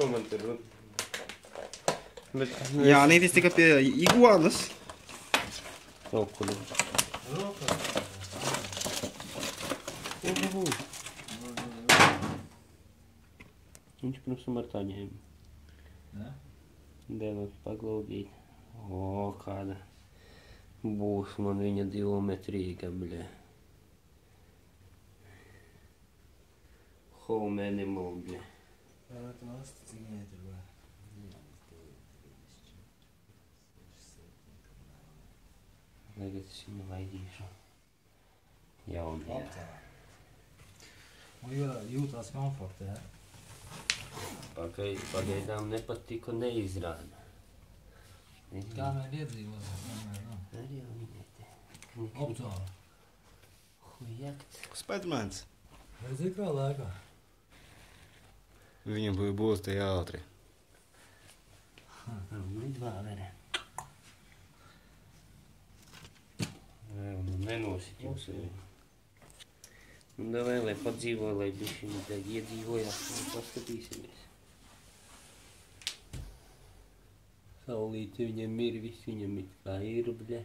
Ko man tur runa? Jānītis tika pie iguanas. Okuli. Viņš pirms martā ņēma. Ne? Deva paglaudīt. O, kāda būs man viņa divometrīga, bļē. Home animal, bļē. Tagad es viņu laidīšu. Jaunajā. Un jūtās komfortē, ja? Pagaidām nepatika neizrāda. Kamēr iedzīvos, Arī jau viņai te. Opcionāli. Hujakt. Spidermans. Redzi, kā lēkā? Viņam būs te jāatri. Lidvāvere. Nenositiem sevi. Un davai, lai padzīvo, lai bišķiņi te iedzīvojās, un paskatīsimies. Saulīte viņam ir, viss viņam it kā ir, bļē.